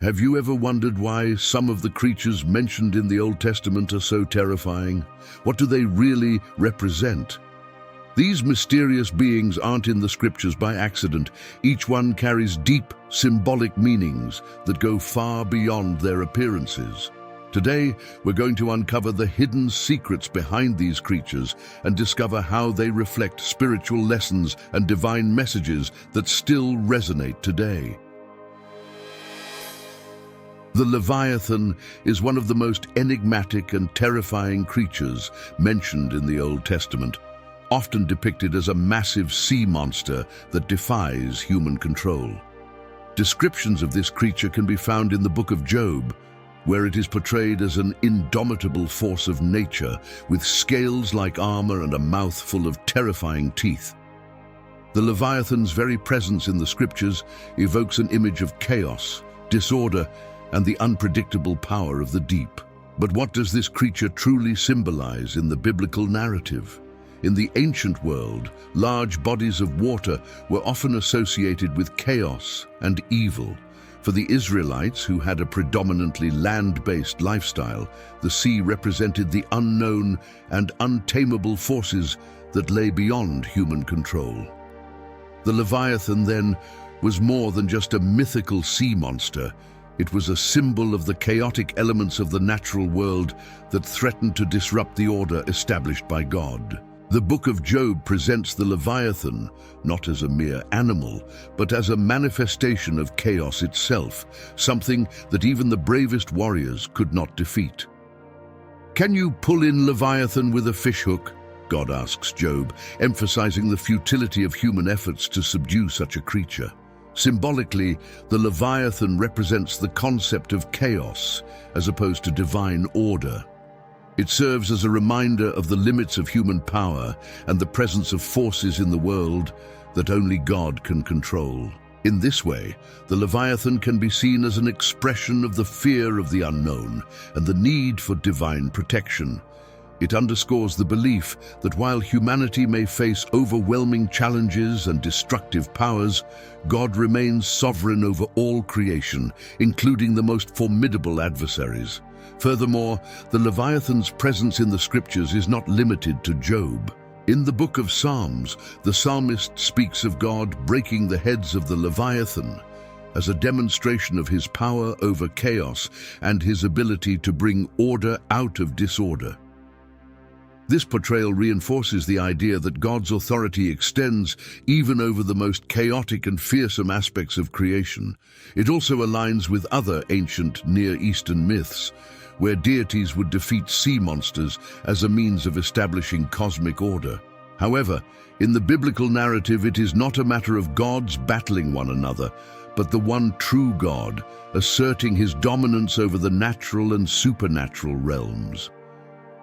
Have you ever wondered why some of the creatures mentioned in the Old Testament are so terrifying? What do they really represent? These mysterious beings aren't in the scriptures by accident. Each one carries deep, symbolic meanings that go far beyond their appearances. Today, we're going to uncover the hidden secrets behind these creatures and discover how they reflect spiritual lessons and divine messages that still resonate today. The Leviathan is one of the most enigmatic and terrifying creatures mentioned in the Old Testament, often depicted as a massive sea monster that defies human control. Descriptions of this creature can be found in the book of Job, where it is portrayed as an indomitable force of nature with scales like armor and a mouth full of terrifying teeth. The Leviathan's very presence in the scriptures evokes an image of chaos, disorder, and the unpredictable power of the deep. But what does this creature truly symbolize in the biblical narrative? In the ancient world, large bodies of water were often associated with chaos and evil. For the Israelites, who had a predominantly land-based lifestyle, the sea represented the unknown and untamable forces that lay beyond human control. The Leviathan, then, was more than just a mythical sea monster. It was a symbol of the chaotic elements of the natural world that threatened to disrupt the order established by God. The book of Job presents the Leviathan not as a mere animal, but as a manifestation of chaos itself, something that even the bravest warriors could not defeat. "Can you pull in Leviathan with a fishhook?" God asks Job, emphasizing the futility of human efforts to subdue such a creature. Symbolically, the Leviathan represents the concept of chaos as opposed to divine order. It serves as a reminder of the limits of human power and the presence of forces in the world that only God can control. In this way, the Leviathan can be seen as an expression of the fear of the unknown and the need for divine protection. It underscores the belief that while humanity may face overwhelming challenges and destructive powers, God remains sovereign over all creation, including the most formidable adversaries. Furthermore, the Leviathan's presence in the scriptures is not limited to Job. In the book of Psalms, the psalmist speaks of God breaking the heads of the Leviathan as a demonstration of his power over chaos and his ability to bring order out of disorder. This portrayal reinforces the idea that God's authority extends even over the most chaotic and fearsome aspects of creation. It also aligns with other ancient Near Eastern myths, where deities would defeat sea monsters as a means of establishing cosmic order. However, in the biblical narrative, it is not a matter of gods battling one another, but the one true God asserting his dominance over the natural and supernatural realms.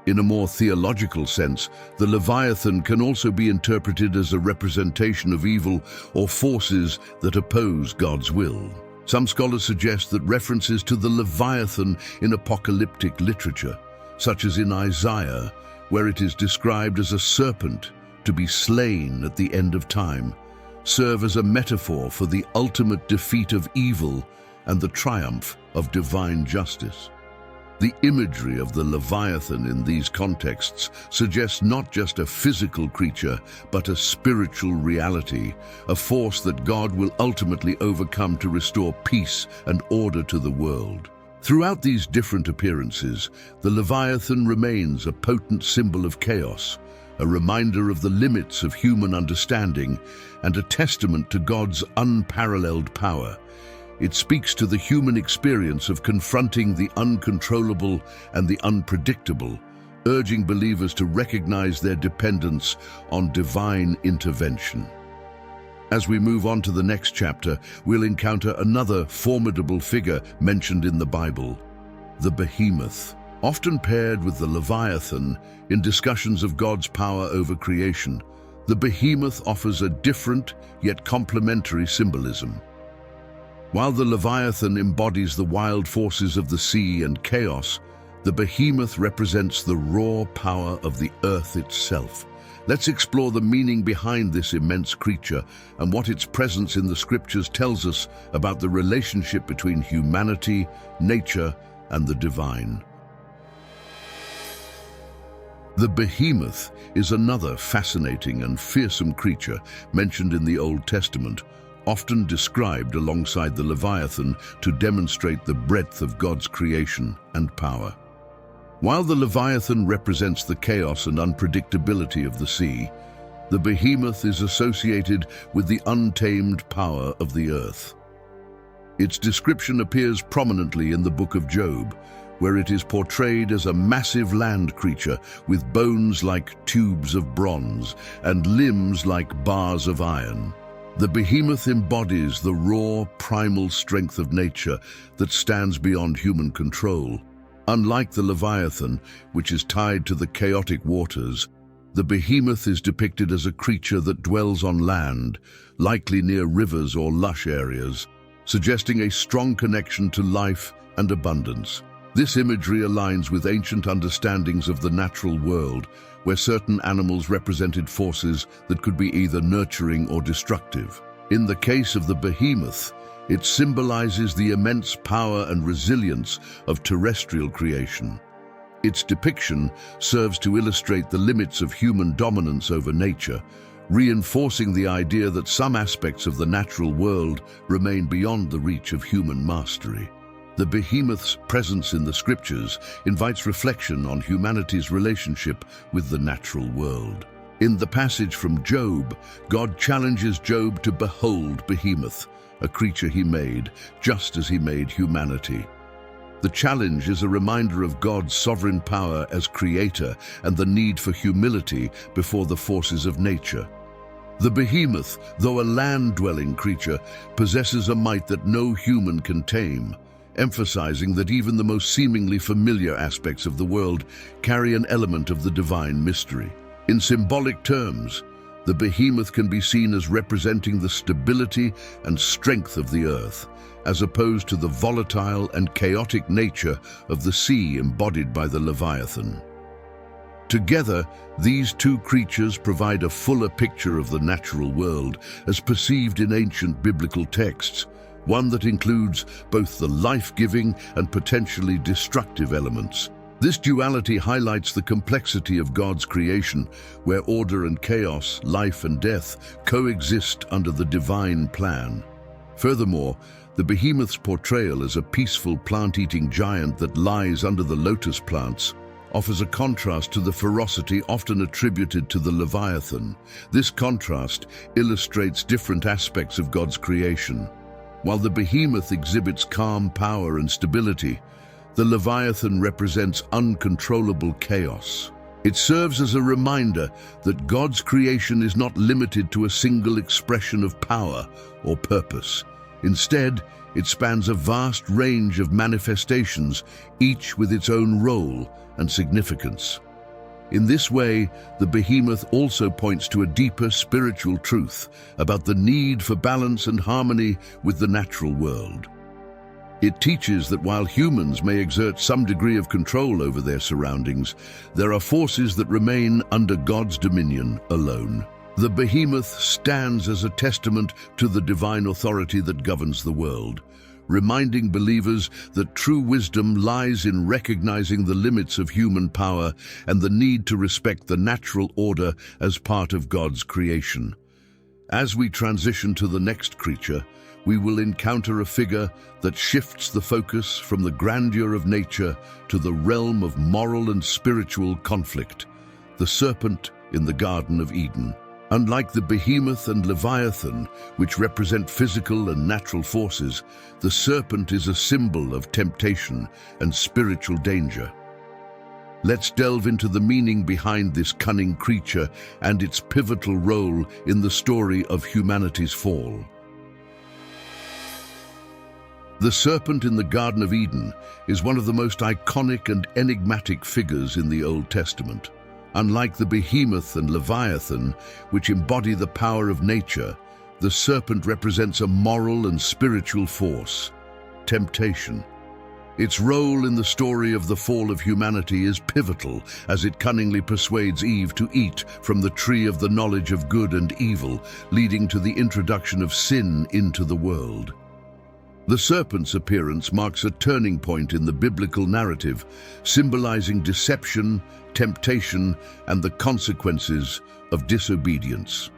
In a more theological sense, the Leviathan can also be interpreted as a representation of evil or forces that oppose God's will. Some scholars suggest that references to the Leviathan in apocalyptic literature, such as in Isaiah, where it is described as a serpent to be slain at the end of time, serve as a metaphor for the ultimate defeat of evil and the triumph of divine justice. The imagery of the Leviathan in these contexts suggests not just a physical creature, but a spiritual reality, a force that God will ultimately overcome to restore peace and order to the world. Throughout these different appearances, the Leviathan remains a potent symbol of chaos, a reminder of the limits of human understanding, and a testament to God's unparalleled power. It speaks to the human experience of confronting the uncontrollable and the unpredictable, urging believers to recognize their dependence on divine intervention. As we move on to the next chapter, we'll encounter another formidable figure mentioned in the Bible, the Behemoth. Often paired with the Leviathan in discussions of God's power over creation, the Behemoth offers a different yet complementary symbolism. While the Leviathan embodies the wild forces of the sea and chaos, the Behemoth represents the raw power of the earth itself, Let's explore the meaning behind this immense creature and what its presence in the scriptures tells us about the relationship between humanity, nature, and the divine. The Behemoth is another fascinating and fearsome creature mentioned in the Old Testament, often described alongside the Leviathan to demonstrate the breadth of God's creation and power. While the Leviathan represents the chaos and unpredictability of the sea, the Behemoth is associated with the untamed power of the earth. Its description appears prominently in the book of Job, where it is portrayed as a massive land creature with bones like tubes of bronze and limbs like bars of iron. The Behemoth embodies the raw, primal strength of nature that stands beyond human control. Unlike the Leviathan, which is tied to the chaotic waters, the Behemoth is depicted as a creature that dwells on land, likely near rivers or lush areas, suggesting a strong connection to life and abundance. This imagery aligns with ancient understandings of the natural world, where certain animals represented forces that could be either nurturing or destructive. In the case of the Behemoth, it symbolizes the immense power and resilience of terrestrial creation. Its depiction serves to illustrate the limits of human dominance over nature, reinforcing the idea that some aspects of the natural world remain beyond the reach of human mastery. The Behemoth's presence in the scriptures invites reflection on humanity's relationship with the natural world. In the passage from Job, God challenges Job to behold Behemoth, a creature he made, just as he made humanity. The challenge is a reminder of God's sovereign power as creator and the need for humility before the forces of nature. The Behemoth, though a land-dwelling creature, possesses a might that no human can tame, emphasizing that even the most seemingly familiar aspects of the world carry an element of the divine mystery. In symbolic terms, the Behemoth can be seen as representing the stability and strength of the earth, as opposed to the volatile and chaotic nature of the sea embodied by the Leviathan. Together, these two creatures provide a fuller picture of the natural world as perceived in ancient biblical texts, one that includes both the life-giving and potentially destructive elements. This duality highlights the complexity of God's creation, where order and chaos, life and death, coexist under the divine plan. Furthermore, the Behemoth's portrayal as a peaceful plant-eating giant that lies under the lotus plants offers a contrast to the ferocity often attributed to the Leviathan. This contrast illustrates different aspects of God's creation. While the Behemoth exhibits calm power and stability, the Leviathan represents uncontrollable chaos. It serves as a reminder that God's creation is not limited to a single expression of power or purpose. Instead, it spans a vast range of manifestations, each with its own role and significance. In this way, the Behemoth also points to a deeper spiritual truth about the need for balance and harmony with the natural world. It teaches that while humans may exert some degree of control over their surroundings, there are forces that remain under God's dominion alone. The Behemoth stands as a testament to the divine authority that governs the world, reminding believers that true wisdom lies in recognizing the limits of human power and the need to respect the natural order as part of God's creation. As we transition to the next creature, we will encounter a figure that shifts the focus from the grandeur of nature to the realm of moral and spiritual conflict, the serpent in the Garden of Eden. Unlike the Behemoth and Leviathan, which represent physical and natural forces, the serpent is a symbol of temptation and spiritual danger. Let's delve into the meaning behind this cunning creature and its pivotal role in the story of humanity's fall. The serpent in the Garden of Eden is one of the most iconic and enigmatic figures in the Old Testament. Unlike the Behemoth and Leviathan, which embody the power of nature, the serpent represents a moral and spiritual force, temptation. Its role in the story of the fall of humanity is pivotal, as it cunningly persuades Eve to eat from the tree of the knowledge of good and evil, leading to the introduction of sin into the world. The serpent's appearance marks a turning point in the biblical narrative, symbolizing deception, temptation, and the consequences of disobedience.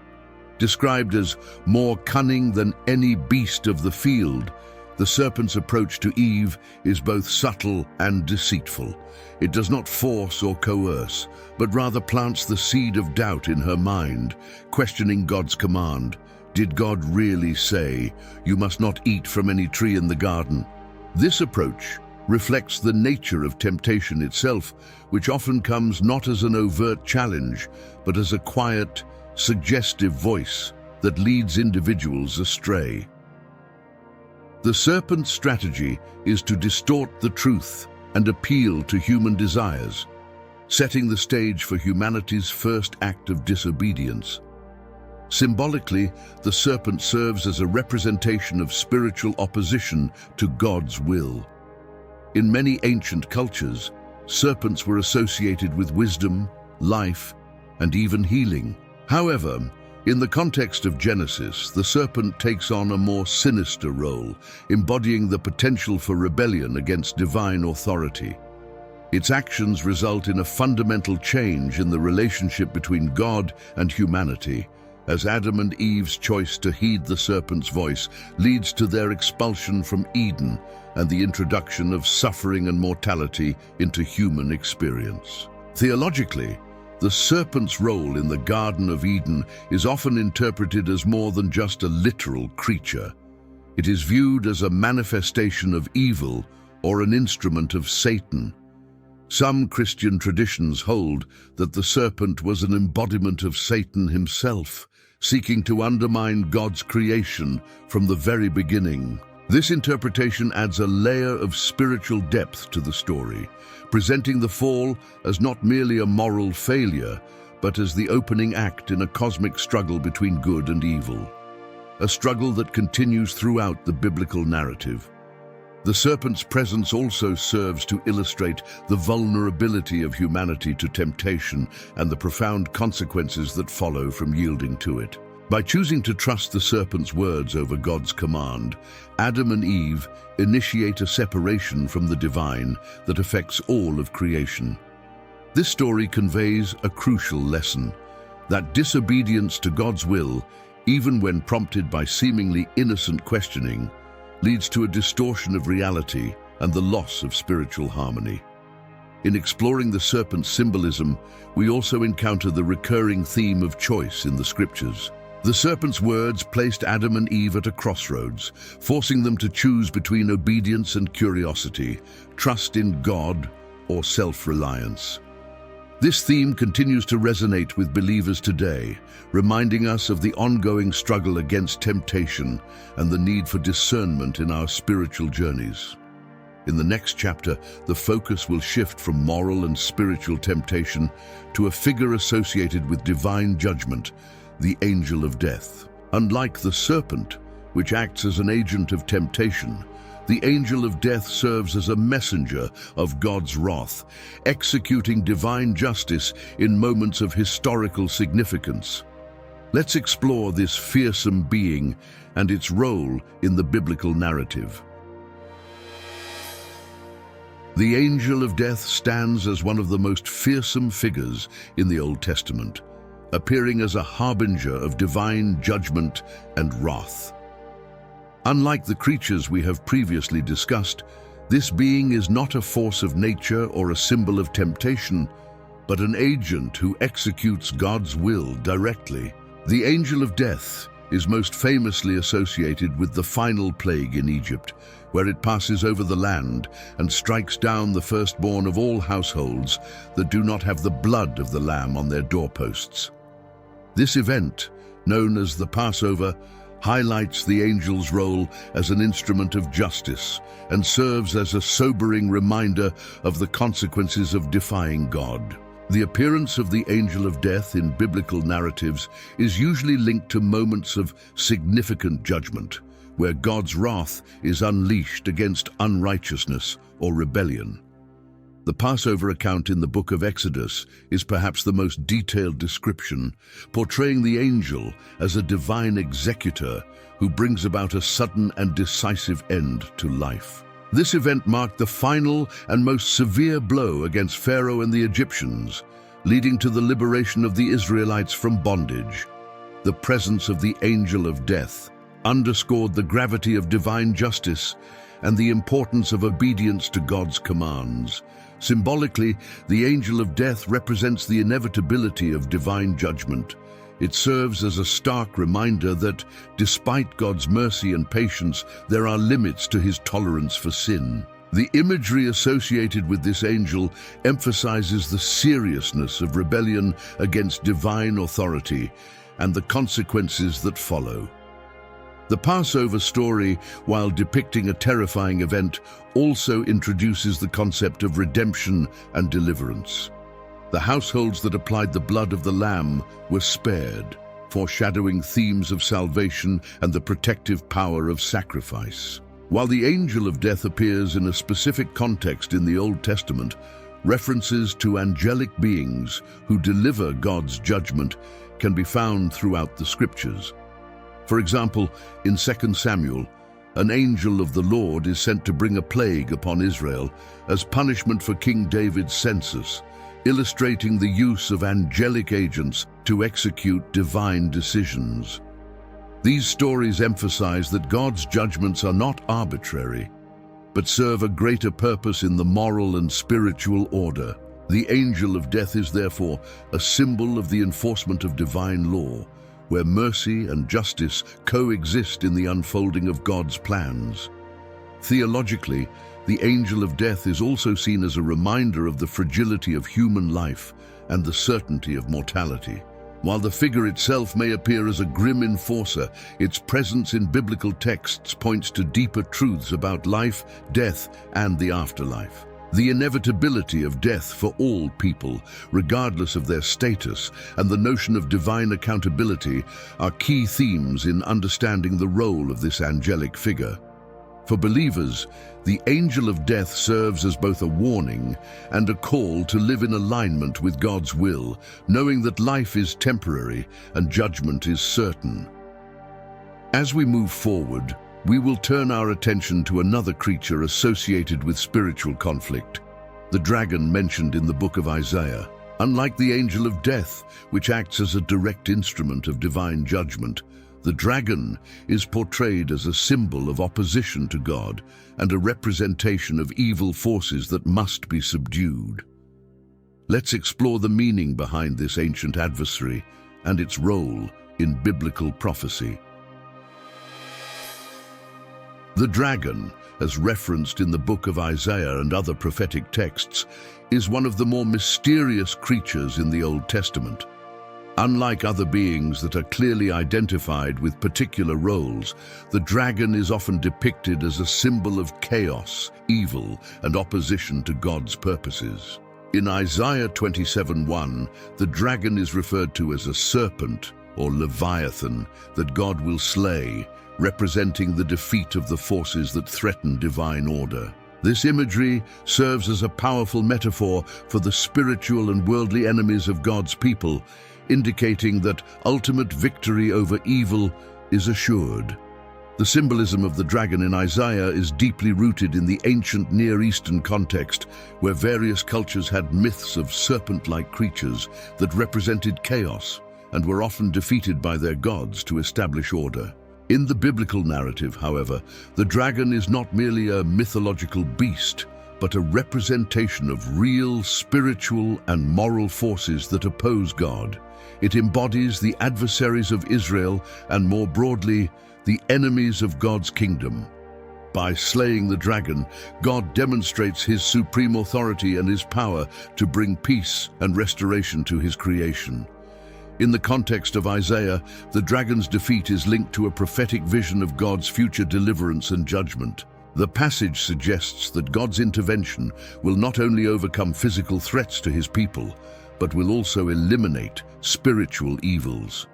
Described as more cunning than any beast of the field, the serpent's approach to Eve is both subtle and deceitful. It does not force or coerce, but rather plants the seed of doubt in her mind, questioning God's command. Did God really say, "You must not eat from any tree in the garden"? This approach reflects the nature of temptation itself, which often comes not as an overt challenge, but as a quiet, suggestive voice that leads individuals astray. The serpent's strategy is to distort the truth and appeal to human desires, setting the stage for humanity's first act of disobedience. Symbolically, the serpent serves as a representation of spiritual opposition to God's will. In many ancient cultures, serpents were associated with wisdom, life, and even healing. However, in the context of Genesis, the serpent takes on a more sinister role, embodying the potential for rebellion against divine authority. Its actions result in a fundamental change in the relationship between God and humanity, as Adam and Eve's choice to heed the serpent's voice leads to their expulsion from Eden and the introduction of suffering and mortality into human experience. Theologically, the serpent's role in the Garden of Eden is often interpreted as more than just a literal creature. It is viewed as a manifestation of evil or an instrument of Satan. Some Christian traditions hold that the serpent was an embodiment of Satan himself, seeking to undermine God's creation from the very beginning. This interpretation adds a layer of spiritual depth to the story, presenting the fall as not merely a moral failure, but as the opening act in a cosmic struggle between good and evil. A struggle that continues throughout the biblical narrative. The serpent's presence also serves to illustrate the vulnerability of humanity to temptation and the profound consequences that follow from yielding to it. By choosing to trust the serpent's words over God's command, Adam and Eve initiate a separation from the divine that affects all of creation. This story conveys a crucial lesson, that disobedience to God's will, even when prompted by seemingly innocent questioning, leads to a distortion of reality and the loss of spiritual harmony. In exploring the serpent's symbolism, we also encounter the recurring theme of choice in the scriptures. The serpent's words placed Adam and Eve at a crossroads, forcing them to choose between obedience and curiosity, trust in God or self-reliance. This theme continues to resonate with believers today, reminding us of the ongoing struggle against temptation and the need for discernment in our spiritual journeys. In the next chapter, the focus will shift from moral and spiritual temptation to a figure associated with divine judgment, the angel of death. Unlike the serpent, which acts as an agent of temptation, the angel of death serves as a messenger of God's wrath, executing divine justice in moments of historical significance. Let's explore this fearsome being and its role in the biblical narrative. The angel of death stands as one of the most fearsome figures in the Old Testament, appearing as a harbinger of divine judgment and wrath. Unlike the creatures we have previously discussed, this being is not a force of nature or a symbol of temptation, but an agent who executes God's will directly. The angel of death is most famously associated with the final plague in Egypt, where it passes over the land and strikes down the firstborn of all households that do not have the blood of the lamb on their doorposts. This event, known as the Passover, highlights the angel's role as an instrument of justice and serves as a sobering reminder of the consequences of defying God. The appearance of the angel of death in biblical narratives is usually linked to moments of significant judgment, where God's wrath is unleashed against unrighteousness or rebellion. The Passover account in the book of Exodus is perhaps the most detailed description, portraying the angel as a divine executor who brings about a sudden and decisive end to life. This event marked the final and most severe blow against Pharaoh and the Egyptians, leading to the liberation of the Israelites from bondage. The presence of the angel of death underscored the gravity of divine justice and the importance of obedience to God's commands. Symbolically, the angel of death represents the inevitability of divine judgment. It serves as a stark reminder that, despite God's mercy and patience, there are limits to his tolerance for sin. The imagery associated with this angel emphasizes the seriousness of rebellion against divine authority and the consequences that follow. The Passover story, while depicting a terrifying event, also introduces the concept of redemption and deliverance. The households that applied the blood of the lamb were spared, foreshadowing themes of salvation and the protective power of sacrifice. While the angel of death appears in a specific context in the Old Testament, references to angelic beings who deliver God's judgment can be found throughout the scriptures. For example, in 2 Samuel, an angel of the Lord is sent to bring a plague upon Israel as punishment for King David's census, illustrating the use of angelic agents to execute divine decisions. These stories emphasize that God's judgments are not arbitrary, but serve a greater purpose in the moral and spiritual order. The angel of death is therefore a symbol of the enforcement of divine law, where mercy and justice coexist in the unfolding of God's plans. Theologically, the angel of death is also seen as a reminder of the fragility of human life and the certainty of mortality. While the figure itself may appear as a grim enforcer, its presence in biblical texts points to deeper truths about life, death, and the afterlife. The inevitability of death for all people, regardless of their status, and the notion of divine accountability are key themes in understanding the role of this angelic figure. For believers, the angel of death serves as both a warning and a call to live in alignment with God's will, knowing that life is temporary and judgment is certain. As we move forward, we will turn our attention to another creature associated with spiritual conflict, the dragon mentioned in the book of Isaiah. Unlike the angel of death, which acts as a direct instrument of divine judgment, the dragon is portrayed as a symbol of opposition to God and a representation of evil forces that must be subdued. Let's explore the meaning behind this ancient adversary and its role in biblical prophecy. The dragon, as referenced in the book of Isaiah and other prophetic texts, is one of the more mysterious creatures in the Old Testament. Unlike other beings that are clearly identified with particular roles, the dragon is often depicted as a symbol of chaos, evil, and opposition to God's purposes. In Isaiah 27:1, the dragon is referred to as a serpent, or Leviathan, that God will slay, representing the defeat of the forces that threaten divine order. This imagery serves as a powerful metaphor for the spiritual and worldly enemies of God's people, indicating that ultimate victory over evil is assured. The symbolism of the dragon in Isaiah is deeply rooted in the ancient Near Eastern context, where various cultures had myths of serpent-like creatures that represented chaos and were often defeated by their gods to establish order. In the biblical narrative, however, the dragon is not merely a mythological beast, but a representation of real spiritual and moral forces that oppose God. It embodies the adversaries of Israel and, more broadly, the enemies of God's kingdom. By slaying the dragon, God demonstrates his supreme authority and his power to bring peace and restoration to his creation. In the context of Isaiah, the dragon's defeat is linked to a prophetic vision of God's future deliverance and judgment. The passage suggests that God's intervention will not only overcome physical threats to his people, but will also eliminate spiritual evils.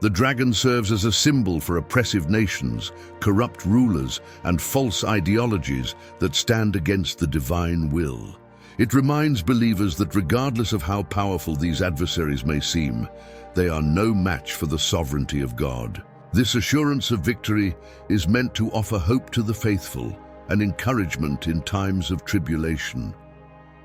The dragon serves as a symbol for oppressive nations, corrupt rulers, and false ideologies that stand against the divine will. It reminds believers that regardless of how powerful these adversaries may seem, they are no match for the sovereignty of God. This assurance of victory is meant to offer hope to the faithful and encouragement in times of tribulation.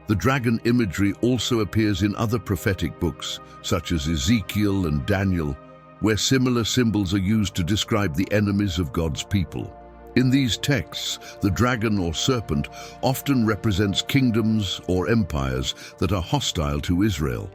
The dragon imagery also appears in other prophetic books, such as Ezekiel and Daniel, where similar symbols are used to describe the enemies of God's people. In these texts, the dragon or serpent often represents kingdoms or empires that are hostile to Israel.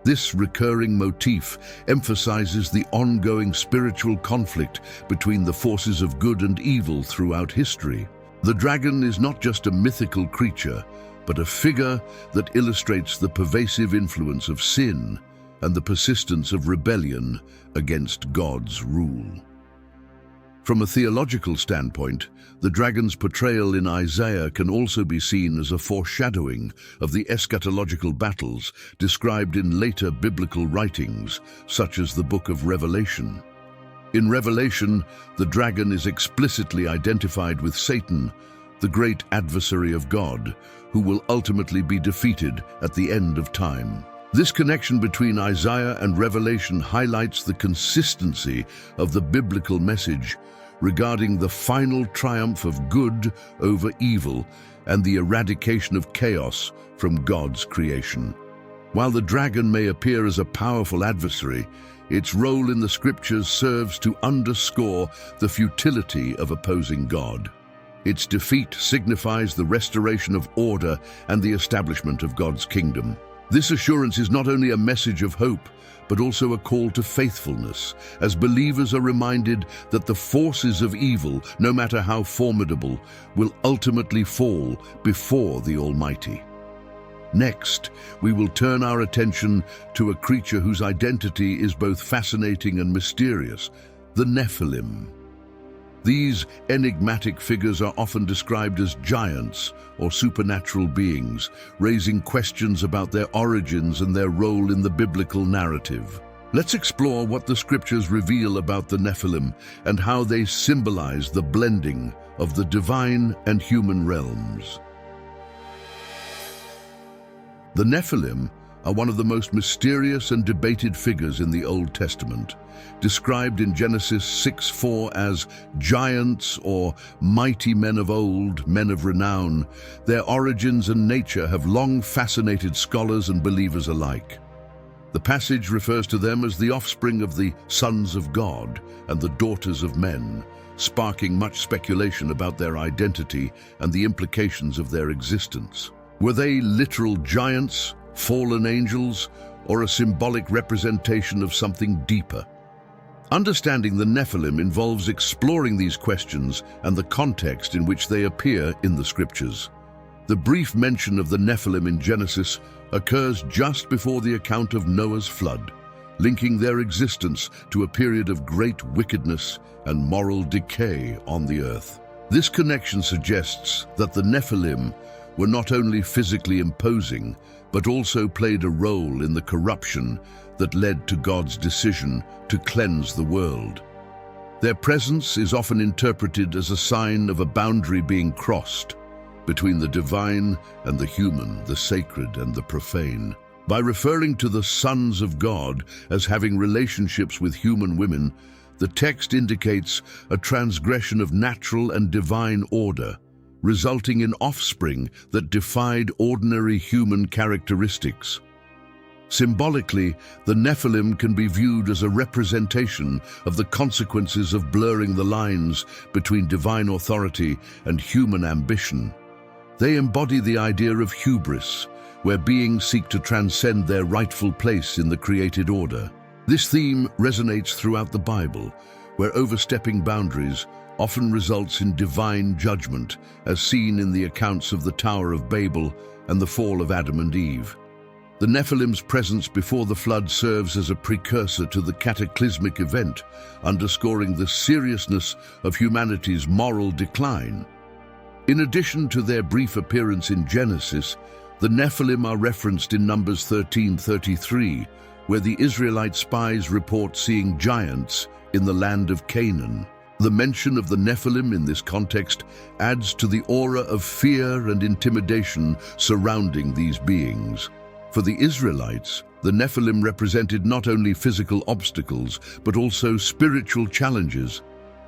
This recurring motif emphasizes the ongoing spiritual conflict between the forces of good and evil throughout history. The dragon is not just a mythical creature, but a figure that illustrates the pervasive influence of sin and the persistence of rebellion against God's rule. From a theological standpoint, the dragon's portrayal in Isaiah can also be seen as a foreshadowing of the eschatological battles described in later biblical writings, such as the book of Revelation. In Revelation, the dragon is explicitly identified with Satan, the great adversary of God, who will ultimately be defeated at the end of time. This connection between Isaiah and Revelation highlights the consistency of the biblical message regarding the final triumph of good over evil and the eradication of chaos from God's creation. While the dragon may appear as a powerful adversary, its role in the scriptures serves to underscore the futility of opposing God. Its defeat signifies the restoration of order and the establishment of God's kingdom. This assurance is not only a message of hope, but also a call to faithfulness, as believers are reminded that the forces of evil, no matter how formidable, will ultimately fall before the Almighty. Next, we will turn our attention to a creature whose identity is both fascinating and mysterious, the Nephilim. These enigmatic figures are often described as giants or supernatural beings, raising questions about their origins and their role in the biblical narrative. Let's explore what the scriptures reveal about the Nephilim and how they symbolize the blending of the divine and human realms. The Nephilim are one of the most mysterious and debated figures in the Old Testament, described in Genesis 6:4 as giants or mighty men of old, men of renown. Their origins and nature have long fascinated scholars and believers alike. The passage refers to them as the offspring of the sons of God and the daughters of men, sparking much speculation about their identity and the implications of their existence. Were they literal giants, fallen angels, or a symbolic representation of something deeper? Understanding the Nephilim involves exploring these questions and the context in which they appear in the scriptures. The brief mention of the Nephilim in Genesis occurs just before the account of Noah's flood, linking their existence to a period of great wickedness and moral decay on the earth. This connection suggests that the Nephilim were not only physically imposing, but also played a role in the corruption that led to God's decision to cleanse the world. Their presence is often interpreted as a sign of a boundary being crossed between the divine and the human, the sacred and the profane. By referring to the sons of God as having relationships with human women, the text indicates a transgression of natural and divine order, resulting in offspring that defied ordinary human characteristics. Symbolically, the Nephilim can be viewed as a representation of the consequences of blurring the lines between divine authority and human ambition. They embody the idea of hubris, where beings seek to transcend their rightful place in the created order. This theme resonates throughout the Bible, where overstepping boundaries often results in divine judgment, as seen in the accounts of the Tower of Babel and the fall of Adam and Eve. The Nephilim's presence before the flood serves as a precursor to the cataclysmic event, underscoring the seriousness of humanity's moral decline. In addition to their brief appearance in Genesis, the Nephilim are referenced in Numbers 13:33, where the Israelite spies report seeing giants in the land of Canaan. The mention of the Nephilim in this context adds to the aura of fear and intimidation surrounding these beings. For the Israelites, the Nephilim represented not only physical obstacles, but also spiritual challenges,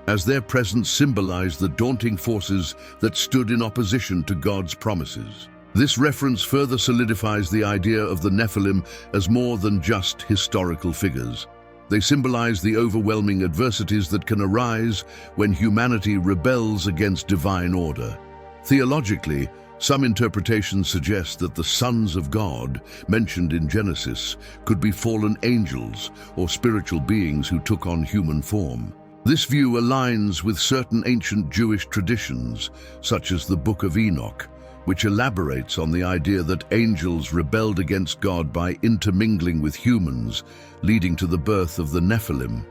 as their presence symbolized the daunting forces that stood in opposition to God's promises. This reference further solidifies the idea of the Nephilim as more than just historical figures. They symbolize the overwhelming adversities that can arise when humanity rebels against divine order. Theologically, some interpretations suggest that the sons of God, mentioned in Genesis, could be fallen angels or spiritual beings who took on human form. This view aligns with certain ancient Jewish traditions, such as the Book of Enoch, which elaborates on the idea that angels rebelled against God by intermingling with humans, leading to the birth of the Nephilim.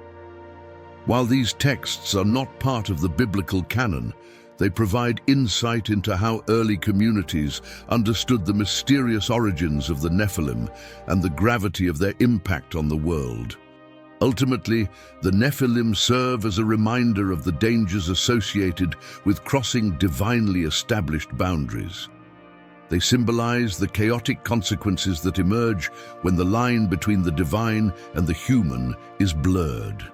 While these texts are not part of the biblical canon, they provide insight into how early communities understood the mysterious origins of the Nephilim and the gravity of their impact on the world. Ultimately, the Nephilim serve as a reminder of the dangers associated with crossing divinely established boundaries. They symbolize the chaotic consequences that emerge when the line between the divine and the human is blurred.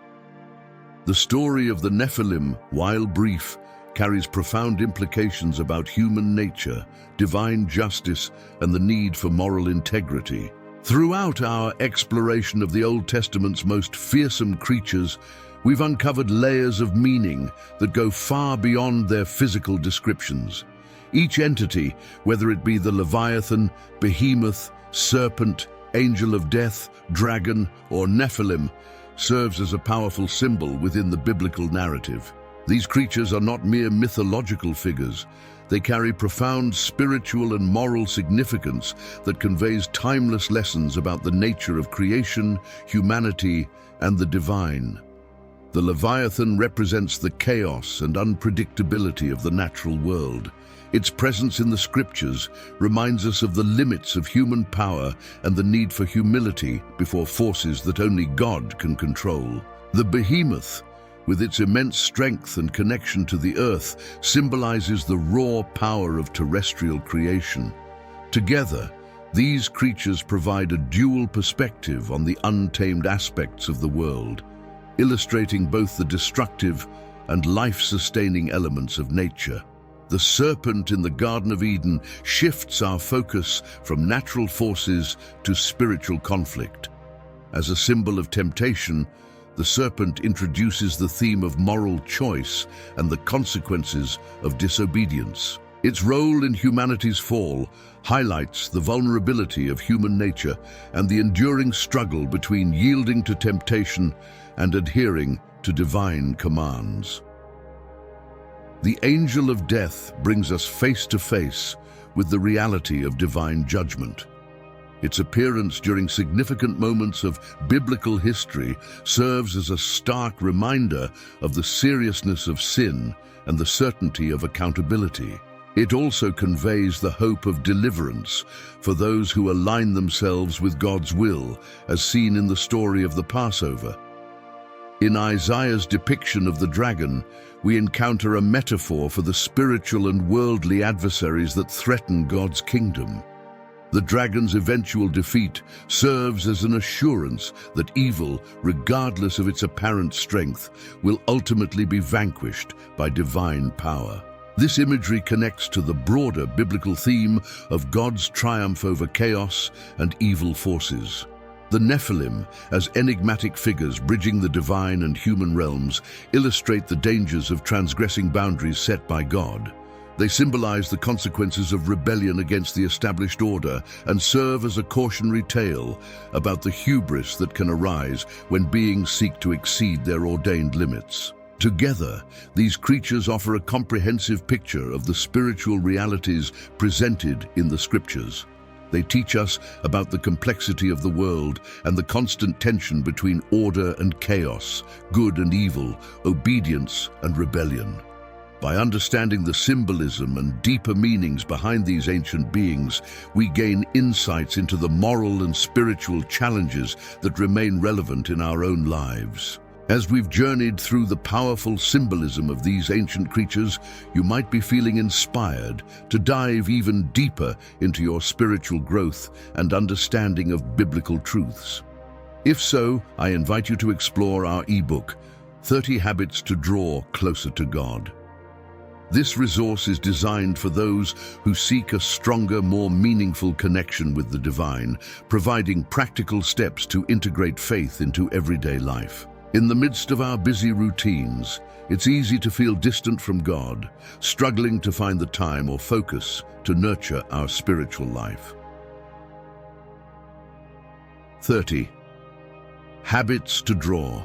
The story of the Nephilim, while brief, carries profound implications about human nature, divine justice, and the need for moral integrity. Throughout our exploration of the Old Testament's most fearsome creatures, we've uncovered layers of meaning that go far beyond their physical descriptions. Each entity, whether it be the Leviathan, Behemoth, Serpent, Angel of Death, Dragon, or Nephilim, serves as a powerful symbol within the biblical narrative. These creatures are not mere mythological figures. They carry profound spiritual and moral significance that conveys timeless lessons about the nature of creation, humanity, and the divine. The Leviathan represents the chaos and unpredictability of the natural world. Its presence in the scriptures reminds us of the limits of human power and the need for humility before forces that only God can control. The Behemoth, with its immense strength and connection to the earth, symbolizes the raw power of terrestrial creation. Together, these creatures provide a dual perspective on the untamed aspects of the world, illustrating both the destructive and life-sustaining elements of nature. The serpent in the Garden of Eden shifts our focus from natural forces to spiritual conflict. As a symbol of temptation, the serpent introduces the theme of moral choice and the consequences of disobedience. Its role in humanity's fall highlights the vulnerability of human nature and the enduring struggle between yielding to temptation and adhering to divine commands. The Angel of Death brings us face to face with the reality of divine judgment. Its appearance during significant moments of biblical history serves as a stark reminder of the seriousness of sin and the certainty of accountability. It also conveys the hope of deliverance for those who align themselves with God's will, as seen in the story of the Passover. In Isaiah's depiction of the dragon, we encounter a metaphor for the spiritual and worldly adversaries that threaten God's kingdom. The dragon's eventual defeat serves as an assurance that evil, regardless of its apparent strength, will ultimately be vanquished by divine power. This imagery connects to the broader biblical theme of God's triumph over chaos and evil forces. The Nephilim, as enigmatic figures bridging the divine and human realms, illustrate the dangers of transgressing boundaries set by God. They symbolize the consequences of rebellion against the established order and serve as a cautionary tale about the hubris that can arise when beings seek to exceed their ordained limits. Together, these creatures offer a comprehensive picture of the spiritual realities presented in the scriptures. They teach us about the complexity of the world and the constant tension between order and chaos, good and evil, obedience and rebellion. By understanding the symbolism and deeper meanings behind these ancient beings, we gain insights into the moral and spiritual challenges that remain relevant in our own lives. As we've journeyed through the powerful symbolism of these ancient creatures, you might be feeling inspired to dive even deeper into your spiritual growth and understanding of biblical truths. If so, I invite you to explore our ebook, 30 Habits to Draw Closer to God. This resource is designed for those who seek a stronger, more meaningful connection with the divine, providing practical steps to integrate faith into everyday life. In the midst of our busy routines, it's easy to feel distant from God, struggling to find the time or focus to nurture our spiritual life. 30. Habits to Draw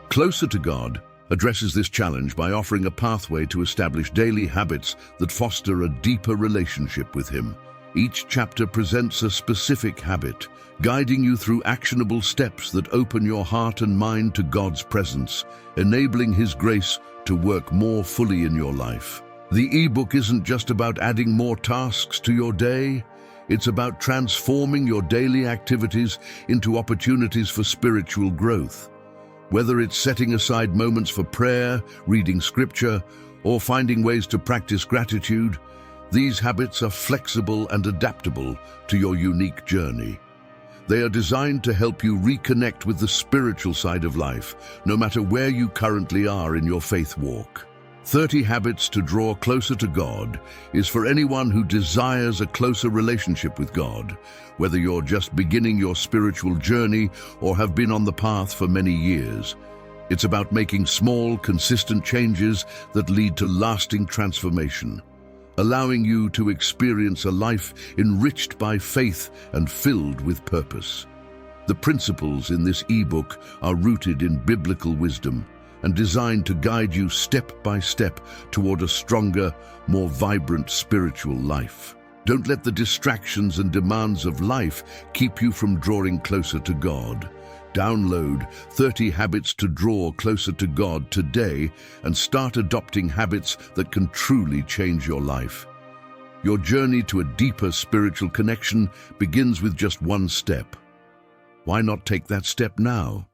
Closer to God addresses this challenge by offering a pathway to establish daily habits that foster a deeper relationship with Him. Each chapter presents a specific habit, guiding you through actionable steps that open your heart and mind to God's presence, enabling His grace to work more fully in your life. The ebook isn't just about adding more tasks to your day, it's about transforming your daily activities into opportunities for spiritual growth. Whether it's setting aside moments for prayer, reading scripture, or finding ways to practice gratitude, these habits are flexible and adaptable to your unique journey. They are designed to help you reconnect with the spiritual side of life, no matter where you currently are in your faith walk. 30 Habits to Draw Closer to God is for anyone who desires a closer relationship with God, whether you're just beginning your spiritual journey or have been on the path for many years. It's about making small, consistent changes that lead to lasting transformation, allowing you to experience a life enriched by faith and filled with purpose. The principles in this ebook are rooted in biblical wisdom and designed to guide you step by step toward a stronger, more vibrant spiritual life. Don't let the distractions and demands of life keep you from drawing closer to God. Download 30 Habits to Draw Closer to God today and start adopting habits that can truly change your life. Your journey to a deeper spiritual connection begins with just one step. Why not take that step now?